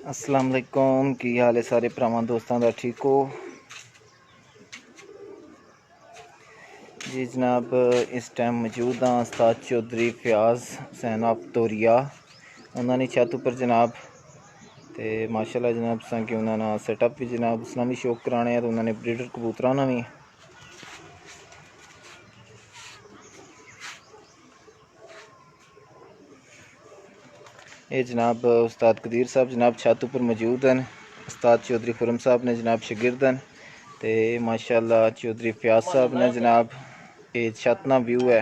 अस्सलाम वालेकुम, की हाल है सारे भरावां दोस्तां दा? ठीक हो जी जनाब। इस टाइम मौजूद हाँ उस्ताद चौधरी फयाज हुसैन ऑफ तोरिया उन्होंने छत उपर जनाब। तो माशाल्लाह जनाब तुसां कि उन्होंने सैटअप भी जनाब उसना भी शौक कराने तो उन्होंने ब्रीडर कबूतरा ना भी ये जनाब उस्ताद कदीर साहब जनाब छत उपर मौजूद हैं। उस्ताद चौधरी खुरम साहब ने जनाब शागिर्द हैं तो माशाल्लाह चौधरी फयाज साहब ने जनाब ये छत ना व्यू है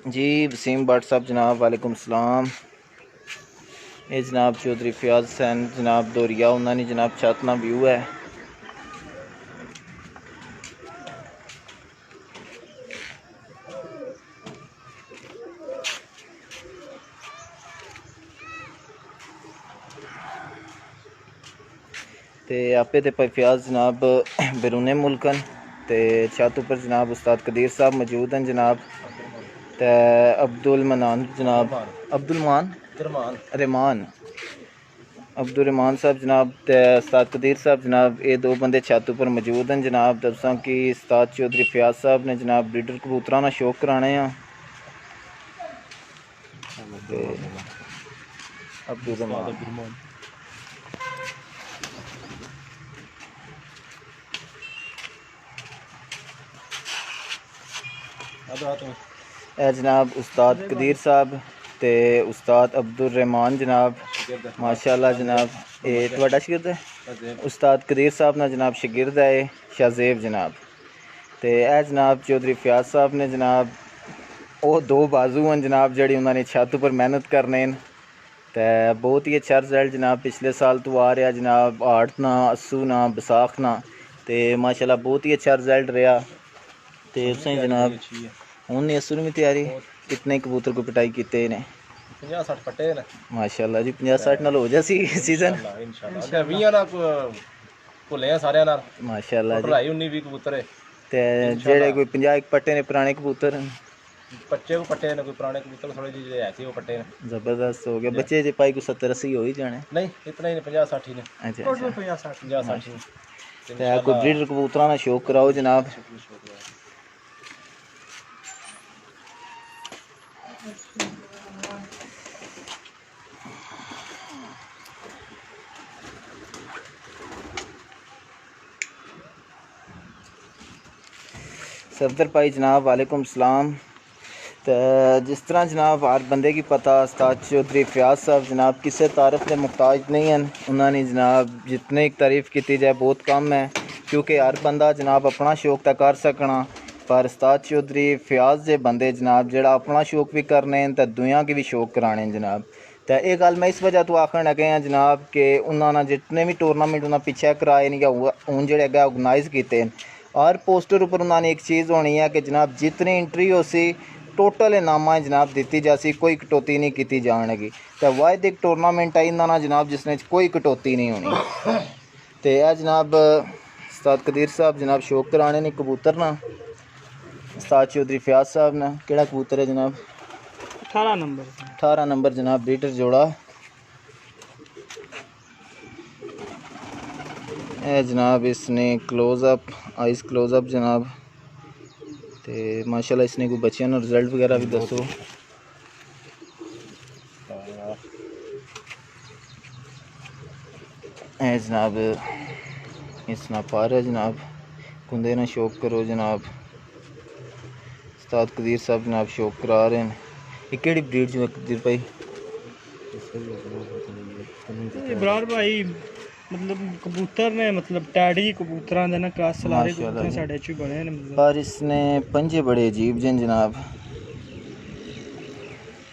जी। वसीम भट्ट साहब जनाब वालेकुम सलाम। ये जनाब चौधरी फयाज हुसैन जनाब दोरिया उन्होंने जनाब छत ना व्यू है। ते आपे ते फयाज जनाब बैरूने मुल्कन ते छत उपर जनाब उस्ताद कदीर साहब मौजूद हैं जनाब। ते अब्दुल मनान जनाब रहमान अब्दुल रहमान साहब जनाब ते उस्ताद कदीर साहब जनाब ये दो बंदे छत उपर मौजूद हैं जनाब। दसां कि उस्ताद चौधरी फयाज साहब ने जनाब ब्रीडर कबूतरा ना शौक कराने हैं। अब्दुल रहमान जनाब उस्ताद कदीर साहब ते उस्ताद अब्दुल रहमान जनाब माशाल्लाह जनाब ये तुहाडा शागिर्द है। उस्ताद कदीर साहब ना जनाब शागिर्द है शाहजेब जनाब। ते जनाब चौधरी फयाज साहब ने जनाब वो दो बाजू हैं जनाब जड़ी उन्होंने छत पर मेहनत करने ते बहुत ही अच्छा रिजल्ट जनाब पिछले साल तो आ रहा जनाब। आठ ना अस्सू ना बसाख ना ते माशाल्लाह बहुत ही अच्छा रिजल्ट रहा। तो तुसें जनाब हूँ नहीं अस्सू में तैयारी कितने कबूतर को पिटाई किते ने 50-60 पट्टे ने माशाल्लाह जी। 50-60 नाल हो जासी सीजन इंशाल्लाह 20 ना भुले सारे नाल माशाल्लाह जी। 19-20 कबूतर ते जेड़े कोई 50 पट्टे ने पुराने कबूतर बच्चे को पट्टे ने कोई पुराने कबूतर थोड़े जी ऐसे वो पट्टे ने जबरदस्त हो गया। बच्चे जे पाई को 70-80 हो ही जाने नहीं इतना ही 50-60 ही ने। अच्छा अच्छा 50-60 ते कोई ब्रीडर कबूतरा ना शौक कराओ जनाब। सफदर भाई जनाब वालेकुम सलाम। तो जिस तरह जनाब हर बंदे की पता उस्ताद चौधरी फयाज साहब जनाब किसी तारीफ के मुहताज नहीं हैं। उन्होंने जनाब जितने तारीफ़ की जाए बहुत कम है क्योंकि हर बंदा जनाब अपना शौक तो कर सकना पर उस्ताद चौधरी फयाज जे बंदे जनाब जड़ा अपना शौक भी करने तो दुनिया के भी शौक कराने जनाब। तो ये गल मैं इस वजह तो आखन लगे हैं जनाब कि उन्होंने जितने भी टूरनामेंट उन्होंने पिछे कराए नहीं हूँ जो अगर ऑर्गेनाइज किए हर पोस्टर पर उन्होंने एक चीज़ होनी है कि जनाब जितनी एंट्री हो सी टोटल इनामा जनाब दी जासी कोई कटौती नहीं की जाएगी। तो वायद एक टूरनामेंट है इन्होंने जनाब जिसने कोई कटौती नहीं होनी। तो यह जनाब उस्ताद कदीर साहब जनाब शौक कराने ने कबूतर ना उस्ताद चौधरी फयाज साहब ने केड़ा कबूतर है जनाब 18 नंबर जनाब ब्रीडर जोड़ा है जनाब। इसने क्लोज़अप आइस क्लोज़अप जनाब। तो माशाल्लाह इसने कोई बच्चियों ने रिजल्ट वगैरह भी दसो। है जनाब इसना पार है जनाब कुंदे ना शौक करो जनाब। उस्ताद कदीर साहब जनाब शौक करा रहे हैं। ये केड़ी ब्रीड जो कदीर भाई इब्रार भाई मतलब कबूतर ने मतलब टैडी कबूतरां दे ना क्रॉस सलारे कबूतर साडे च बने ने मतलब पर इसने पंजे बड़े अजीब जन जनाब।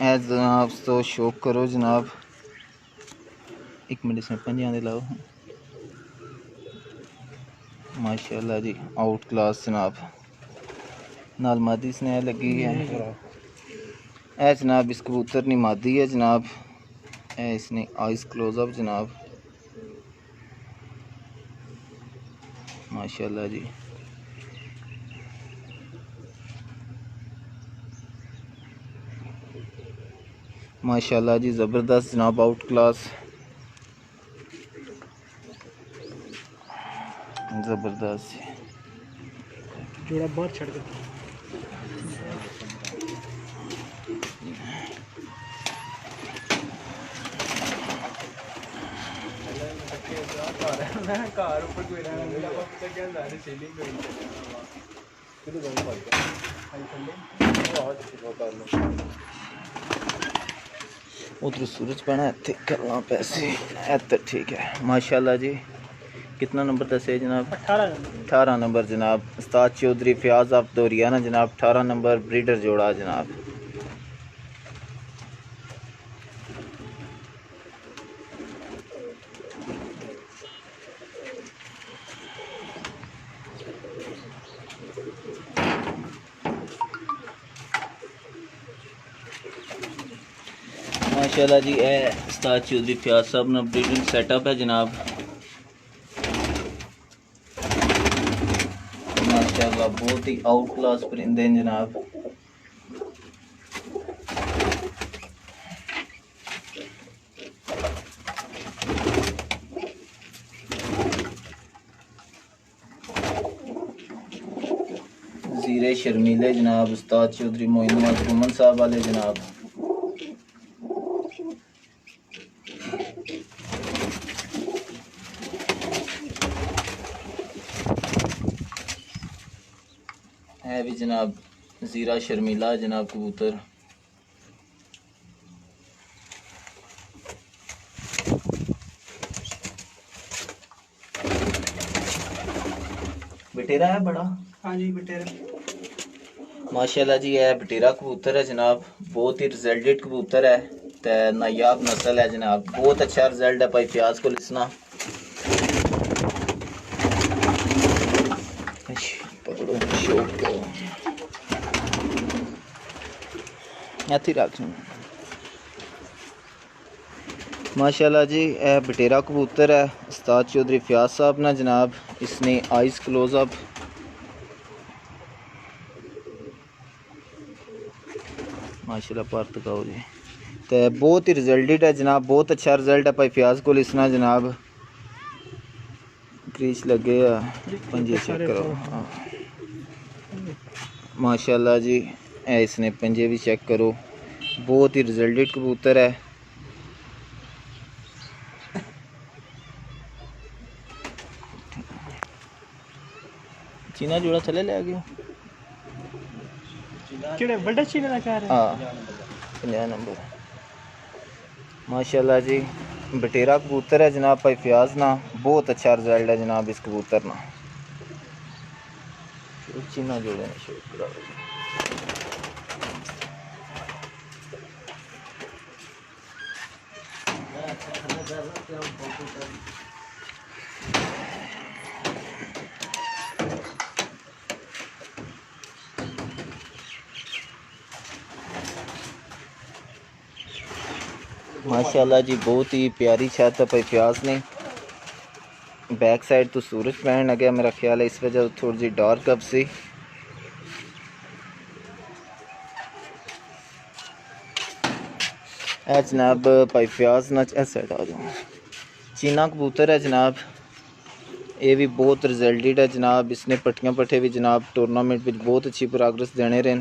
है जनाब तो शौक करो जनाब। एक मिनट इसमें पंजे आंदे लाओ माशाल्लाह जी आउट क्लास जनाब। नाल मादी स्नेह लगी है जनाब। इस कबूतर की मादी है जनाब। इसने आइस क्लोज़अप जनाब माशाल्लाह जी। माशाल्लाह जी, ज़बरदस्त जनाब, आउट क्लास, ज़बरदस्त। जोड़ा बाहर छड़ के ਘਰ ਉੱਪਰ ਕੋਈ ਰਹਿਣਾ ਨਹੀਂ ਆਪਾਂ ਪਤਾ ਕੀ ਹੁੰਦਾ ਹੈ ਸੇਲਿੰਗ ਹੋਈ ਕਿਦੋਂ ਗਏ ਭਾਈ ਆਈ ਥੱਲੇ ਉਹ ਆ ਕਰ ਲਓ उधर सूरज पैना इतने करना पैसे इधर, ठीक है माशाल्लाह जी। कितना नंबर दसे जनाब? 18 नंबर जनाब, उस्ताद चौधरी फयाज आप दौरियाना जनाब, 18 नंबर ब्रीडर जोड़ा जनाब। माशाल्लाह जी, उस्ताद चौधरी फयाज साहब ना ब्रीडिंग सेटअप है जनाब। माशाल्लाह बहुत ही आउट क्लास परिंदे हैं जनाब। ज़ीरे शर्मीले जनाब, उस्ताद चौधरी मोइनुद्दीन घुमन साहब वाले जनाब। है भी जनाब ज़ीरा शर्मीला जनाब कबूतर। बटेरा है बड़ा? हाँ जी बटेरा। माशाल्लाह जी, है बटेरा कबूतर है जनाब, बहुत ही रिजल्टेड कबूतर है, ते नायाब नस्ल है जनाब, बहुत अच्छा रिजल्ट है भाई फयाज को लिसना। पकड़ो शौक को ऐसे रख। माशाल्लाह जी, बटेरा कबूतर है उस्ताद चौधरी फयाज साहब ना जनाब, इसने आइस क्लोजअप। माशाल्लाह पर तकाओ जी, तो बहुत ही रिजल्टेड है जनाब, बहुत अच्छा रिजल्ट है भाई फयाज को लिसना जनाब। क्रीच लगे पंजे चेक करो। हाँ माशाल्लाह जी, इसने पंजे भी चेक करो, बहुत ही रिजल्टेड कबूतर है। चीना जोड़ा थले ले गया किड़े बड़ा चीने का कार है। हाँ 50 नंबर। माशाल्लाह जी, बटेरा कबूतर है जनाब भाई फयाज ना, बहुत अच्छा रिजल्ट है जनाब इस कबूतर ना। चीना जोड़े माशाल्लाह जी, बहुत ही प्यारी छत है भाई फयाज ने। बैक साइड तो सूरज पैन लगे मेरा ख्याल है, इस वजह से थोड़ी सी डार्क अब सी। जनाब भाई फयाज ना साइड आ जाओ। चीना कबूतर है जनाब, ये भी बहुत रिजल्टेड है जनाब, इसने पट्टियां पट्ठे भी जनाब टूर्नामेंट में बहुत अच्छी प्रोग्रेस देने रहे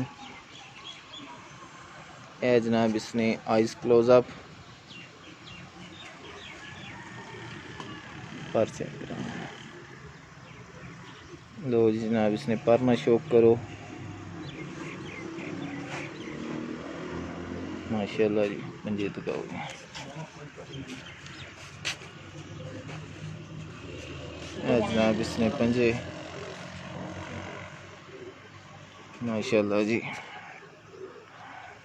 हैं जनाब। इसने आइस क्लोजअप पर चेक लो जी जनाब, इसने पर ना शौक करो। माशाल्लाह जी, पंजे तकाओ जनाब, इसने पंजे। माशाल्लाह जी,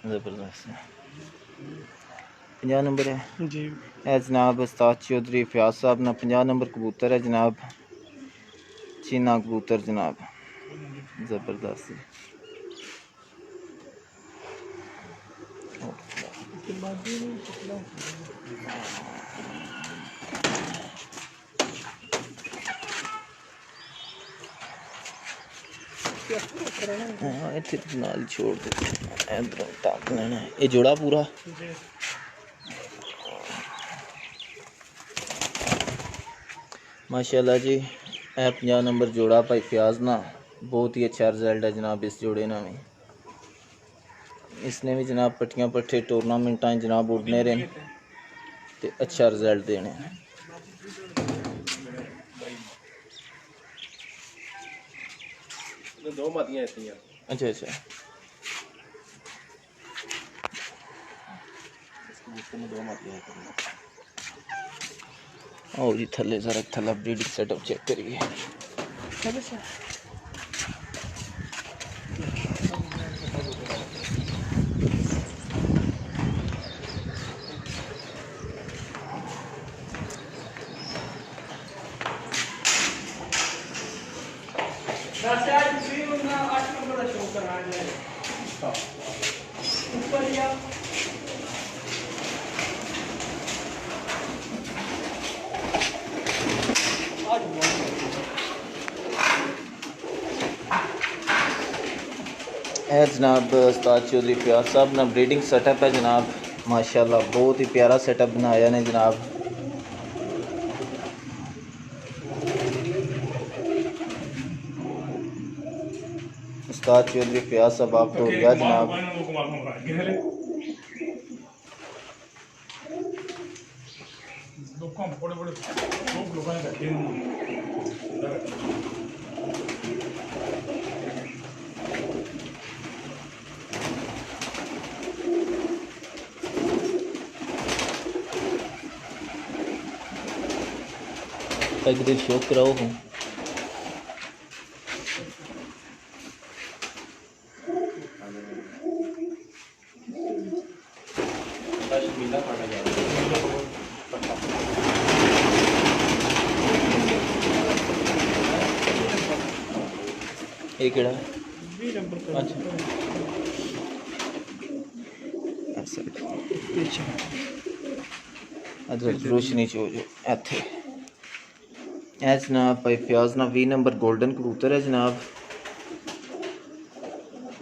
ज़बरदस्त है। 50 नंबर है जी। जनाब उस्ताद चौधरी फयाज साहब ना 50 नंबर कबूतर है जनाब, चीना कबूतर जनाब, ज़बरदस्त है। हाँ इतने नाल छोड़ दे, इधर ताक लेना। ये जोड़ा पूरा माशाल्लाह जी। 50 नंबर जोड़ा भाई फयाज ना, बहुत ही अच्छा रिजल्ट है जनाब इस जोड़े ना भी। इसने भी जनाब पट्टियां पट्ठे टूरनामेंटा जनाब उड़ने रहे ते अच्छा रिजल्ट देने। दो मातियां इतनी अच्छा अच्छा दो मातियां आओ जी थले जरा थला ब्रीडिंग सेटअप चेक करिए। जनाब उस्ताद चौधरी फयाज साहब ना ब्रीडिंग सेटअप है जनाब, माशाल्लाह बहुत ही प्यारा सेटअप बनाया ने जनाब। उस्ताद चौधरी फयाज साहब आप तो गया जनाब। एक दिन शौक कराओ हूँ। ये केड़ा है? अच्छा अच्छा रोशनी चो जो इत्थे ए जनाब भाई फयाज ना 20 नंबर गोल्डन कबूतर है जनाब,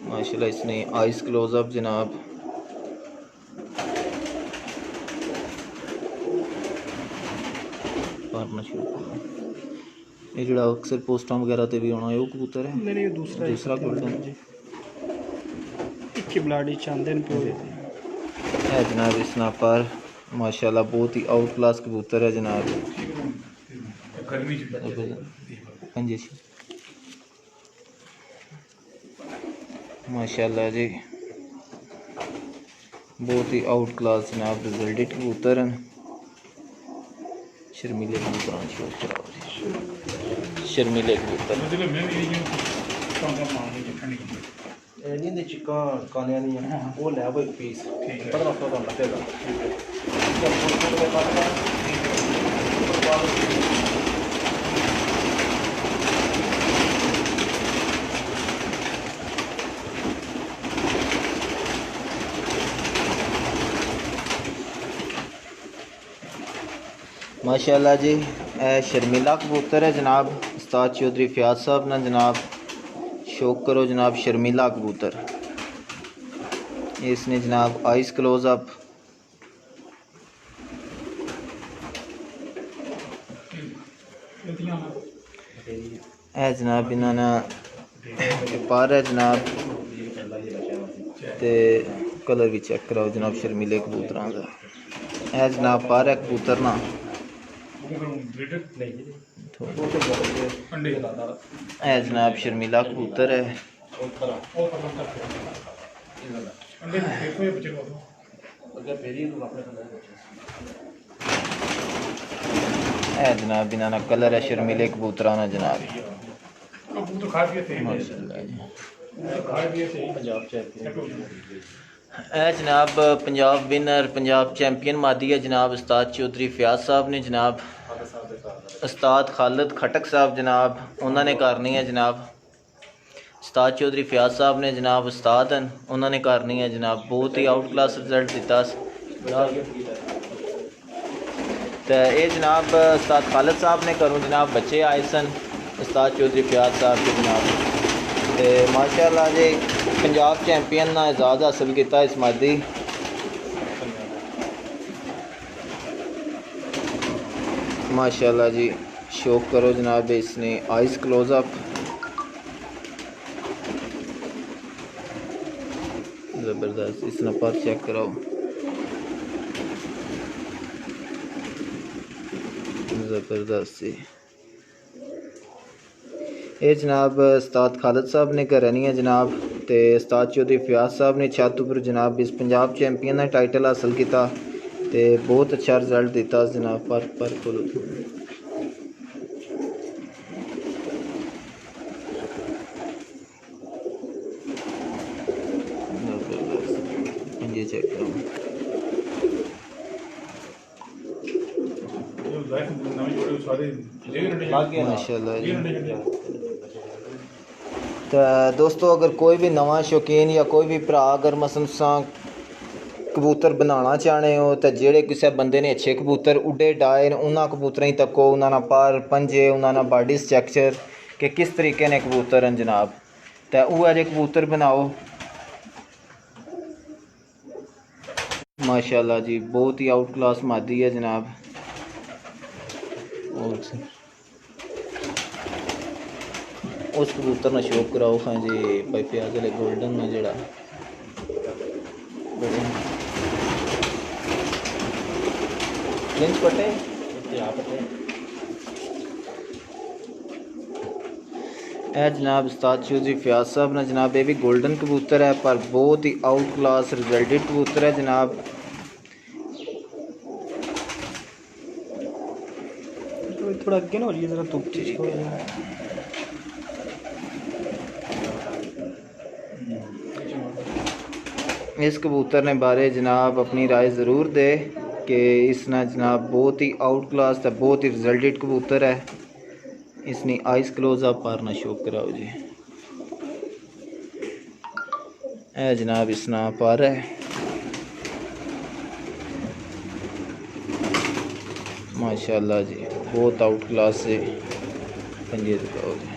माशाल्लाह इसने आइस क्लोजअप जनाब। ये जो अक्सर पोस्टा वगैरह ते भी होना है वो कबूतर है? नहीं दूसरा गोल्डन जी एक ब्लाडी चांदन पूरे है जनाब। इस ना पर माशाल्लाह बहुत ही आउट क्लास कबूतर है जनाब। माशाल्लाह जी बहुत ही आउट क्लास जनाब रिजल्टेड कबूतर हैं। शर्मीले कबूतर शौक कराओ जी, शर्मीले कबूतर नहीं चिक्का काने नहीं वो लै वो एक पीस पता रखो तो लगेगा। माशाल्लाह जी शर्मिला कबूतर है जनाब। उस्ताद चौधरी फयाज साहब ना जनाब शौक करो जनाब शर्मिला कबूतर। इसने जनाब आइस क्लोजअप है जनाब, इन्होंने पर है जनाब ते कलर भी चेक कराओ जनाब शर्मिले कबूतरों का है जनाब। पर है कबूतर ना है जनाब शर्मिला कबूतर है। है जनाब इन्होंने कलर है शर्मिले कबूतरा ना जनाब। है जनाब पंजाब विनर पंजाब चैंपियन मादी है जनाब उस्ताद चौधरी फयाज साहब ने जनाब। उस्ताद खालिद खटक साहब जनाब उन्होंने करनी है जनाब। उस्ताद चौधरी फयाज साहब ने जनाब उस्ताद हैं उन्होंने करनी है जनाब। बहुत ही आउट क्लास रिजल्ट दिता तो ये जनाब उस्ताद खालिद साहब ने करूँ जनाब बच्चे आए सन उस्ताद चौधरी फयाज साहब के जनाब। तो माशाल्लाह जी पंजाब चैंपियन ना एजाज़ हासिल किया इस मादी। माशाल्लाह जी शौक करो जनाब। इसने आइस क्लोज़अप, ज़बरदस्त। इसने पर चेक कराओ, ज़बरदस्त। ये जनाब उस्ताद खालिद साहब ने करनी है जनाब, तो उस्ताद चौधरी फयाज साहब ने छत पर जनाब इस पंजाब चैंपियन का टाइटल हासिल किया, तो बहुत अच्छा रिजल्ट दिता जनाब। पर खोलो, ये चेक करो। माशाल्लाह जी। तो दोस्तों, अगर कोई भी नवा शौकीन या कोई भी भरा अगर मसलन तुसां कबूतर बनाना चाहते हो, तो जेड़े किसी बंदे ने अच्छे कबूतर उड्डे डाए न उन्होंने कबूतरें ही तको, उन्होंने पर पंजे, उन्होंने बॉडी स्ट्रक्चर कि किस तरीके ने कबूतर हैं जनाब, तो वह जे कबूतर बनाओ। माशाल्लाह जी, बहुत ही आउट क्लास मादी है जनाब। और उस कबूतर ना शौक कराओ। हाँ जी भाई प्याज वाले गोल्डन में जड़ा पटे ए जनाब उस्ताद चौधरी फयाज साहब ने जनाब, ये भी गोल्डन कबूतर है पर बहुत ही आउट क्लास रिजल्टेड कबूतर है जनाब। थोड़ा अगे ना हो रही है जरा धूप चीज थोड़ा जरा। इस कबूतर ने बारे जनाब अपनी राय ज़रूर दे कि इसने जनाब बहुत ही आउट क्लास था, बहुत ही रिजल्टेड कबूतर है। इसने आइस क्लोज़अप पारना शौक कराओ जी। ए जनाब इसना पार है, माशाल्लाह जी, बहुत आउट क्लास से पंजे दिखाओ जी।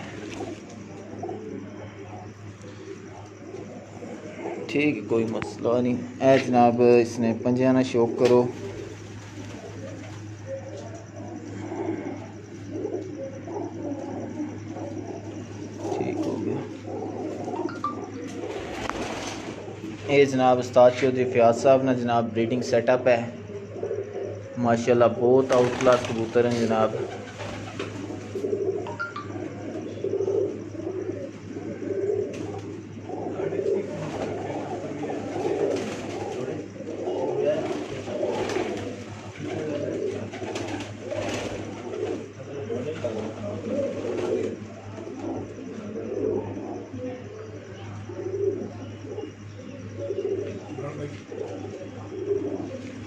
ठीक है, कोई मसला नहीं। ए जनाब इसने पंजे ना शौक करो। ठीक हो गया। ये जनाब उस्ताद चौधरी फयाज साहब ने जनाब ब्रीडिंग सेटअप है, माशाल्लाह बहुत आउट क्लास कबूतर हैं जनाब।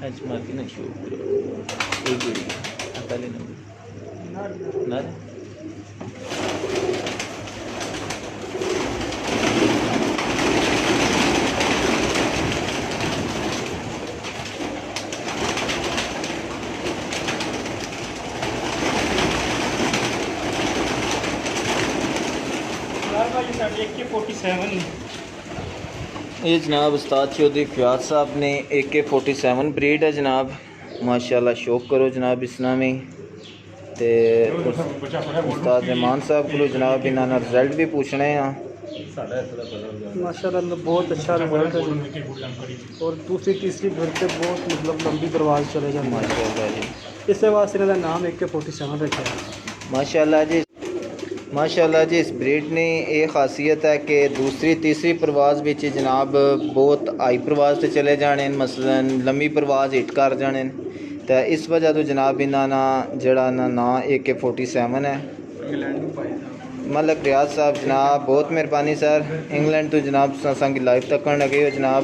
आज मार्की ना शो एक जोड़ी पहले नंबर ना ये जनाब उस्ताद चौधरी फयाज साहब ने AK-47 ब्रीड है जनाब, माशाल्लाह शौक करो जनाब इसना में। ते उस्ताद रहमान साहब को जनाब इन्होंने रिजल्ट भी पूछने हैं। माशाल्लाह बहुत अच्छा रिजल्ट है और दूसरी तीसरी भर के बहुत मतलब लंबी परवाज चले जाए माशाल्लाह जी। इस वास्ते इन्हों का नाम AK-47 रखा है। माशाल्लाह जी, माशाल्लाह जी। इस ब्रीड ने ये खासियत है कि दूसरी तीसरी परवाज़ विच जनाब बहुत हाई परवाज़ से चले जाने, मसलन लंबी परवाज़ हिट कर जाने, तो इस वजह तो जनाब इन्होंने जड़ा ना AK-47 है। मलक रियाज साहब जनाब बहुत मेहरबानी सर, इंग्लैंड तो जनाब संग लाइव तकन लगे हो जनाब,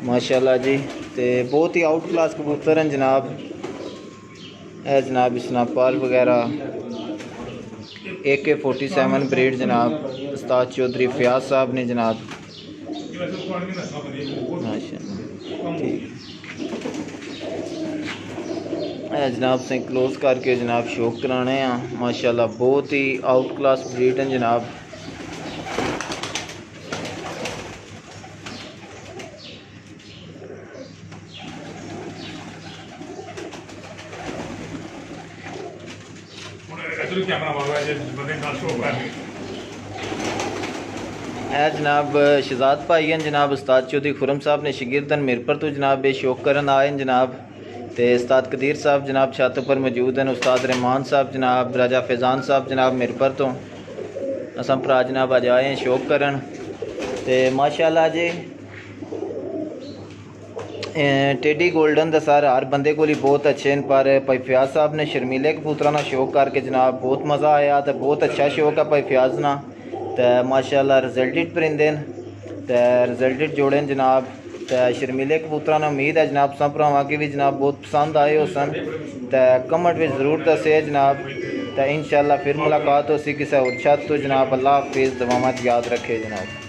माशाल्लाह जी। तो बहुत ही आउट क्लास कबूतर हैं जनाब। है जनाब इसना पाल वगैरह AK-47 ब्रीड जनाब उस्ताद चौधरी फयाज साहब ने जनाब, माशाल्लाह ठीक है जनाब से क्लोज करके जनाब शौक कराने हैं। माशाल्लाह बहुत ही आउट क्लास ब्रीड हैं जनाब। है जनाब शहजाद भाई हैं जनाब उस्ताद चौधरी खुरम साहब ने शगिर्दन मिरपर तो जनाब ये शौक करन आए हैं जनाब। तो उस्ताद कदीर साहब जनाब छत पर मौजूद हैं। उस्ताद रहमान साहब जनाब राजा फैज़ान साहब जनाब मिरपर तो असम भरा जनाब अज आए हैं शौक करन। तो माशाअल्लाह जी टेडी गोल्डन दा सर हर बंदे को बहुत अच्छे हैं, पर भाई फयाज साहब ने शर्मीले कबूतरा ना शौक करके जनाब बहुत मज़ा आया। तो बहुत अच्छा शौक है भाई फयाज ना। तो माशाअल्लाह रिजल्टेड परिंदे तो रिजल्टेड जोड़े जनाब। तो शर्मीले कबूतरा ने उम्मीद है जनाब सब भरावां की भी जनाब बहुत पसंद आए हो सन। तो कमेंट में ज़रूर दसे जनाब। तो इंशाअल्लाह फिर मुलाकात हो सी किसी और छत तो जनाब। अल्लाह हाफिज़, दुआवां याद रखे जनाब।